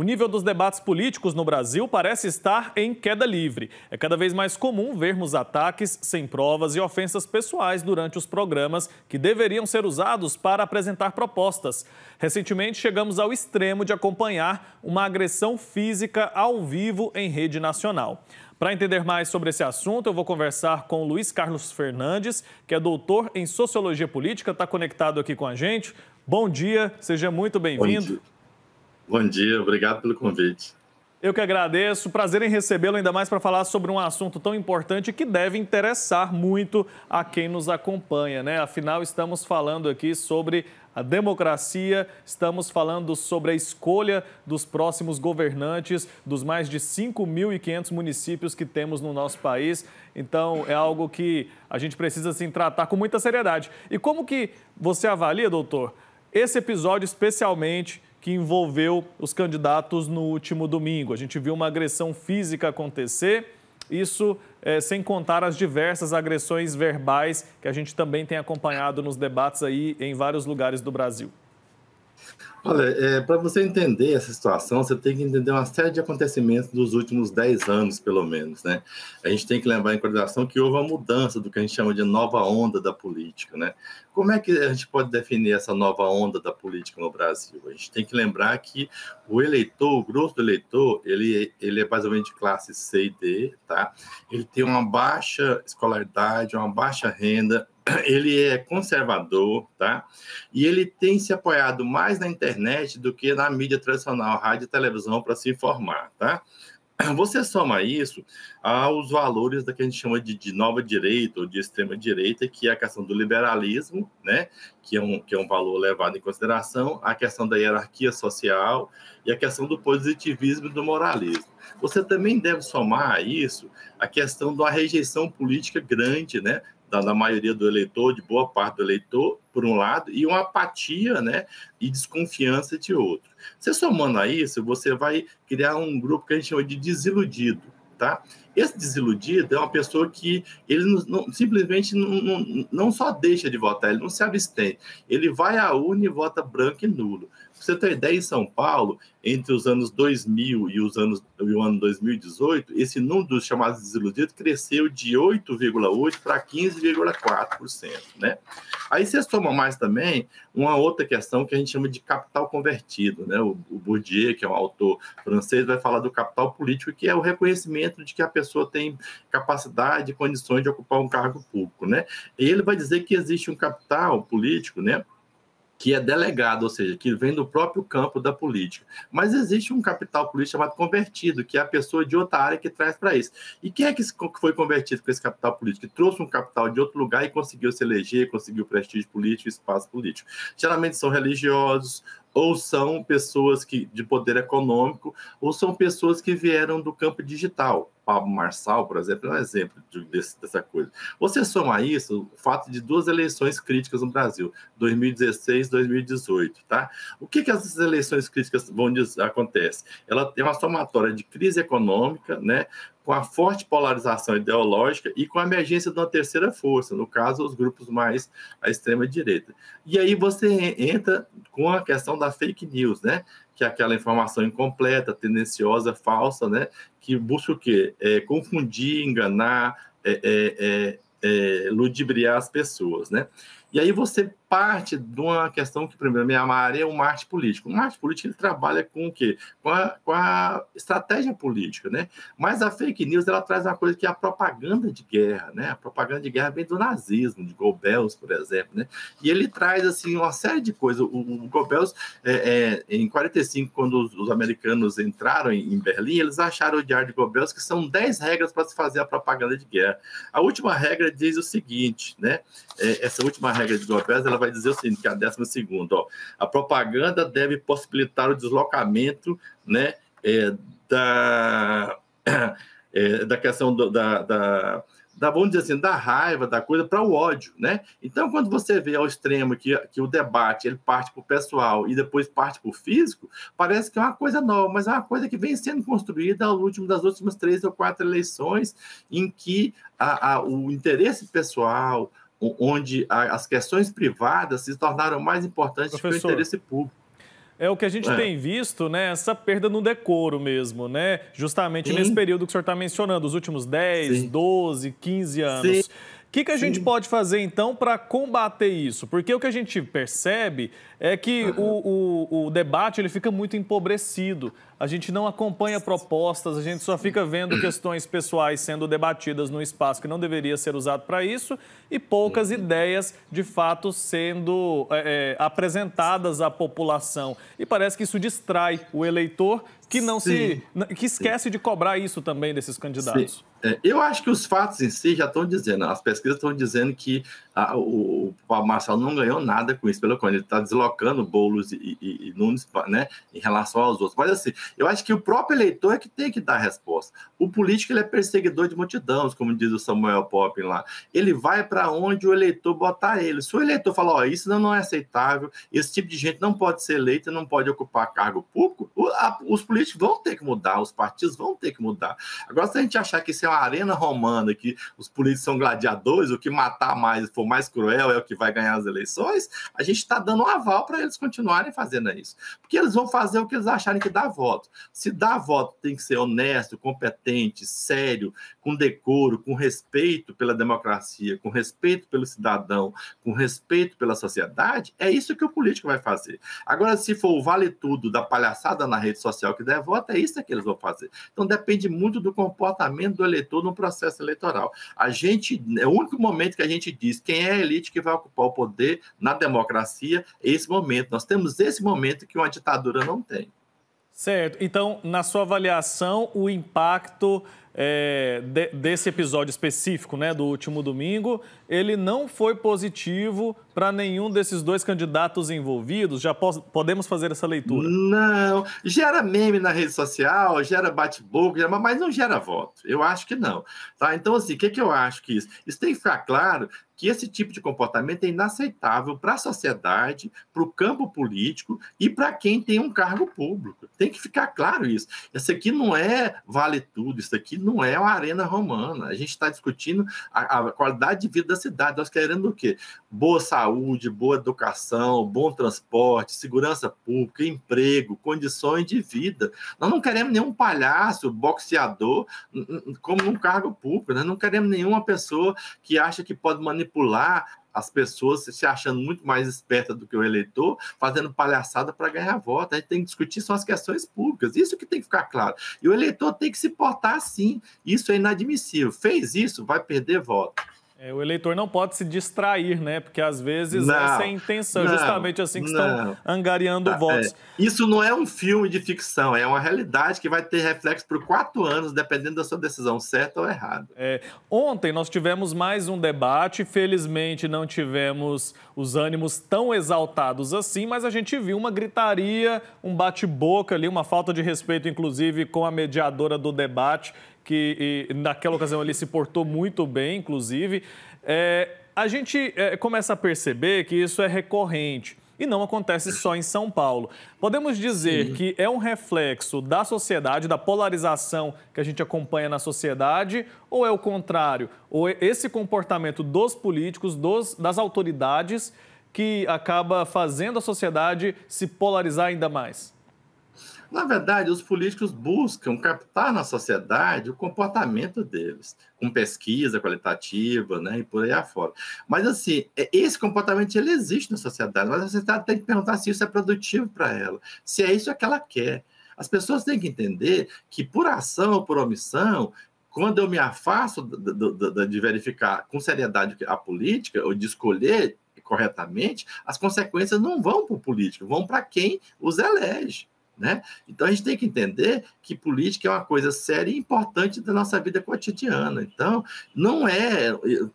O nível dos debates políticos no Brasil parece estar em queda livre. É cada vez mais comum vermos ataques sem provas e ofensas pessoais durante os programas que deveriam ser usados para apresentar propostas. Recentemente, chegamos ao extremo de acompanhar uma agressão física ao vivo em rede nacional. Para entender mais sobre esse assunto, eu vou conversar com o Luiz Carlos Fernandes, que é doutor em Sociologia Política, está conectado aqui com a gente. Bom dia, seja muito bem-vindo. Bom dia, obrigado pelo convite. Eu que agradeço, prazer em recebê-lo, ainda mais para falar sobre um assunto tão importante que deve interessar muito a quem nos acompanha, né? Afinal, estamos falando aqui sobre a democracia, estamos falando sobre a escolha dos próximos governantes dos mais de 5.500 municípios que temos no nosso país. Então, é algo que a gente precisa, assim, tratar com muita seriedade. E como que você avalia, doutor, esse episódio especialmente que envolveu os candidatos no último domingo? A gente viu uma agressão física acontecer, isso sem contar as diversas agressões verbais que a gente também tem acompanhado nos debates aí em vários lugares do Brasil. Olha, para você entender essa situação, você tem que entender uma série de acontecimentos dos últimos 10 anos, pelo menos, né? A gente tem que levar em consideração que houve uma mudança do que a gente chama de nova onda da política, né? Como é que a gente pode definir essa nova onda da política no Brasil? A gente tem que lembrar que o eleitor, o grosso do eleitor, ele é basicamente de classe C e D, tá? Ele tem uma baixa escolaridade, uma baixa renda, ele é conservador, tá? E ele tem se apoiado mais na internet do que na mídia tradicional, rádio e televisão, para se informar, tá? Você soma isso aos valores da que a gente chama de nova direita ou de extrema direita, que é a questão do liberalismo, né? Que é um valor levado em consideração, a questão da hierarquia social e a questão do positivismo e do moralismo. Você também deve somar a isso a questão de uma rejeição política grande, né? Da maioria do eleitor, de boa parte do eleitor, por um lado, e uma apatia, né, e desconfiança de outro. Você somando a isso, você vai criar um grupo que a gente chama de desiludido, tá? Esse desiludido é uma pessoa que ele simplesmente não só deixa de votar, ele não se abstém. Ele vai à urna e vota branco e nulo. Pra você ter ideia, em São Paulo, entre os anos 2000 e o ano 2018, esse número dos chamados desiludidos cresceu de 8,8% para 15,4%, né? Aí você soma mais também uma outra questão que a gente chama de capital convertido, né? O Bourdieu, que é um autor francês, vai falar do capital político, que é o reconhecimento de que a pessoa tem capacidade e condições de ocupar um cargo público, né? E ele vai dizer que existe um capital político, né, que é delegado, ou seja, que vem do próprio campo da política. Mas existe um capital político chamado convertido, que é a pessoa de outra área que traz para isso. E quem é que foi convertido com esse capital político? Que trouxe um capital de outro lugar e conseguiu se eleger, conseguiu prestígio político, espaço político. Geralmente são religiosos, ou são pessoas de poder econômico, ou são pessoas que vieram do campo digital. Pablo Marçal, por exemplo, é um exemplo dessa coisa. Você soma isso, o fato de duas eleições críticas no Brasil, 2016 e 2018, tá? O que essas eleições críticas acontecem? Ela tem uma somatória de crise econômica, né, com a forte polarização ideológica e com a emergência de uma terceira força, no caso, os grupos mais à extrema-direita. E aí você entra com a questão da fake news, né? Que é aquela informação incompleta, tendenciosa, falsa, né? Que busca o quê? Confundir, enganar, ludibriar as pessoas, né? E aí você parte de uma questão que, primeiro, minha área é o marketing político. O marketing político, ele trabalha com o quê? Com a estratégia política, né? Mas a fake news, ela traz uma coisa que é a propaganda de guerra, né? A propaganda de guerra vem do nazismo, de Goebbels, por exemplo, né? E ele traz, assim, uma série de coisas. O Goebbels, em 45, quando os americanos entraram em Berlim, eles acharam o Diário de Goebbels que são 10 regras para se fazer a propaganda de guerra. A última regra diz o seguinte, né? Essa última regra de Goebbels, ela vai dizer o seguinte, que é a 12ª, ó, a propaganda deve possibilitar o deslocamento, né, da questão vamos dizer assim, da raiva, da coisa, para o ódio, né? Então, quando você vê ao extremo que o debate ele parte para o pessoal e depois parte para o físico, parece que é uma coisa nova, mas é uma coisa que vem sendo construída das últimas 3 ou 4 eleições, em que o interesse pessoal, onde as questões privadas se tornaram mais importantes que o interesse público. É o que a gente tem visto, né? Essa perda no decoro mesmo, né? Justamente nesse período que o senhor está mencionando, os últimos 10, 12, 15 anos. O que a gente pode fazer, então, para combater isso? Porque o que a gente percebe é que o debate ele fica muito empobrecido. A gente não acompanha propostas, a gente só fica vendo questões pessoais sendo debatidas num espaço que não deveria ser usado para isso e poucas ideias, de fato, sendo apresentadas à população. E parece que isso distrai o eleitor que esquece de cobrar isso também desses candidatos. Eu acho que os fatos em si já estão dizendo, as pesquisas estão dizendo que o Marcelo não ganhou nada com isso, pelo contrário, ele está deslocando Boulos e Nunes, né, em relação aos outros. Mas assim, eu acho que o próprio eleitor é que tem que dar a resposta. O político ele é perseguidor de multidões, como diz o Samuel Poppin lá. Ele vai para onde o eleitor botar ele. Se o eleitor falar, isso não é aceitável, esse tipo de gente não pode ser eleito, não pode ocupar cargo público, os políticos vão ter que mudar, os partidos vão ter que mudar. Agora, se a gente achar que isso é uma arena romana, que os políticos são gladiadores, o que matar mais for mais cruel é o que vai ganhar as eleições, a gente está dando um aval para eles continuarem fazendo isso. Porque eles vão fazer o que eles acharem que dá voto. Se dá voto, tem que ser honesto, competente, sério, com decoro, com respeito pela democracia, com respeito pelo cidadão, com respeito pela sociedade, é isso que o político vai fazer. Agora, se for o vale tudo da palhaçada na rede social que der voto, é isso que eles vão fazer. Então, depende muito do comportamento do eleitor no processo eleitoral. É o único momento que a gente diz quem é a elite que vai ocupar o poder na democracia, é esse momento. Nós temos esse momento que uma ditadura não tem. Certo. Então, na sua avaliação, o impacto desse episódio específico, né, do último domingo, ele não foi positivo para nenhum desses dois candidatos envolvidos? Já podemos fazer essa leitura? Não. Gera meme na rede social, gera bate-boca, mas não gera voto. Eu acho que não. Tá? Então, assim, o que eu acho que isso? Isso tem que ficar claro que esse tipo de comportamento é inaceitável para a sociedade, para o campo político e para quem tem um cargo público. Tem que ficar claro isso. Isso aqui não é vale tudo, isso aqui não é uma arena romana. A gente está discutindo a qualidade de vida da cidade. Nós querendo o quê? Boa saúde, boa educação, bom transporte, segurança pública, emprego, condições de vida. Nós não queremos nenhum palhaço, boxeador, como num cargo público. Nós não queremos nenhuma pessoa que acha que pode manipular as pessoas se achando muito mais esperta do que o eleitor, fazendo palhaçada para ganhar voto. A gente tem que discutir são as questões públicas, isso que tem que ficar claro. E o eleitor tem que se portar assim, isso é inadmissível. Fez isso, vai perder voto. O eleitor não pode se distrair, né? Porque às vezes essa é a intenção, justamente assim que estão angariando votos. Isso não é um filme de ficção, é uma realidade que vai ter reflexo por 4 anos, dependendo da sua decisão certa ou errada. Ontem nós tivemos mais um debate, felizmente não tivemos os ânimos tão exaltados assim, mas a gente viu uma gritaria, um bate-boca ali, uma falta de respeito, inclusive, com a mediadora do debate, que naquela ocasião ele se portou muito bem, inclusive. A gente começa a perceber que isso é recorrente e não acontece só em São Paulo. Podemos dizer que é um reflexo da sociedade, da polarização que a gente acompanha na sociedade, ou é o contrário? Ou esse comportamento dos políticos, das autoridades, que acaba fazendo a sociedade se polarizar ainda mais? Na verdade, os políticos buscam captar na sociedade o comportamento deles, com pesquisa qualitativa, né, e por aí afora. Mas, assim, esse comportamento ele existe na sociedade, mas a sociedade tem que perguntar se isso é produtivo para ela, se é isso que ela quer. As pessoas têm que entender que, por ação ou por omissão, quando eu me afasto de verificar com seriedade a política, ou de escolher corretamente, as consequências não vão para o político, vão para quem os elege. Né? Então, a gente tem que entender que política é uma coisa séria e importante da nossa vida cotidiana. Então,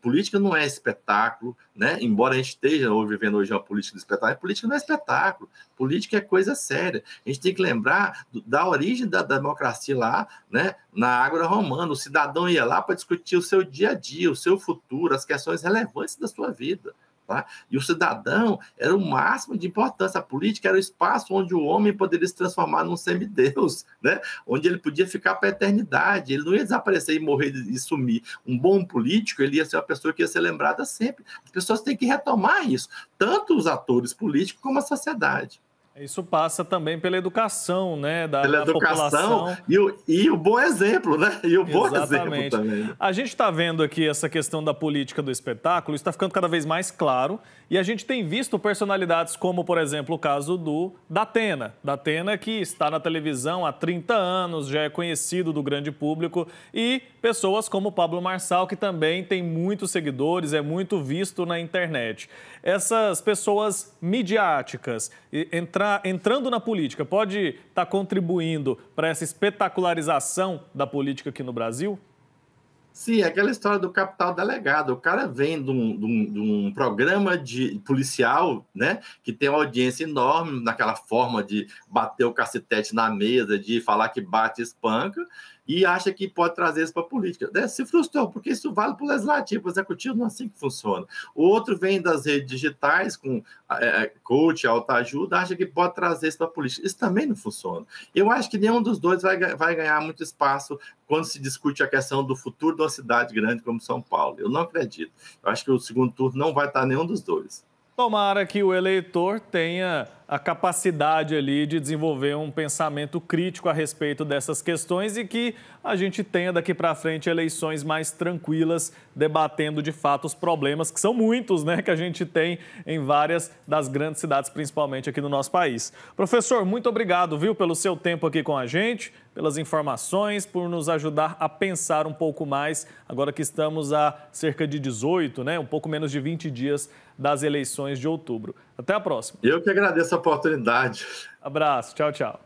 política não é espetáculo, né? Embora a gente esteja vivendo hoje uma política de espetáculo, política não é espetáculo, política é coisa séria. A gente tem que lembrar da origem da democracia lá, né? Na Ágora Romana, o cidadão ia lá para discutir o seu dia a dia, o seu futuro, as questões relevantes da sua vida. Tá? E o cidadão era o máximo de importância. A política era o espaço onde o homem poderia se transformar num semideus, né? Onde ele podia ficar para a eternidade. Ele não ia desaparecer e morrer e sumir. Um bom político, ele ia ser uma pessoa que ia ser lembrada sempre. As pessoas têm que retomar isso, tanto os atores políticos como a sociedade. Isso passa também pela educação, né, Pela da educação população. e o bom exemplo, né? E o bom exemplo Exatamente. também. A gente está vendo aqui essa questão da política do espetáculo, está ficando cada vez mais claro, e a gente tem visto personalidades como, por exemplo, o caso do Datena. Datena, que está na televisão há 30 anos, já é conhecido do grande público, e pessoas como o Pablo Marçal, que também tem muitos seguidores, é muito visto na internet. Essas pessoas midiáticas, entrando na política, pode estar contribuindo para essa espetacularização da política aqui no Brasil? Sim, aquela história do capital delegado. O cara vem de um programa de policial, né, que tem uma audiência enorme naquela forma de bater o cacetete na mesa, de falar que bate e espanca, e acha que pode trazer isso para a política. Se frustrou, porque isso vale para o legislativo, para o executivo, não é assim que funciona. O outro vem das redes digitais, com coach, autoajuda, acha que pode trazer isso para a política. Isso também não funciona. Eu acho que nenhum dos dois vai ganhar muito espaço quando se discute a questão do futuro de uma cidade grande como São Paulo. Eu não acredito. Eu acho que o segundo turno não vai estar nenhum dos dois. Tomara que o eleitor tenha a capacidade ali de desenvolver um pensamento crítico a respeito dessas questões e que a gente tenha daqui para frente eleições mais tranquilas, debatendo de fato os problemas, que são muitos, né, que a gente tem em várias das grandes cidades, principalmente aqui no nosso país. Professor, muito obrigado, viu, pelo seu tempo aqui com a gente, pelas informações, por nos ajudar a pensar um pouco mais, agora que estamos a cerca de 18, né, um pouco menos de 20 dias das eleições de outubro. Até a próxima. Eu que agradeço a oportunidade. Abraço. Tchau, tchau.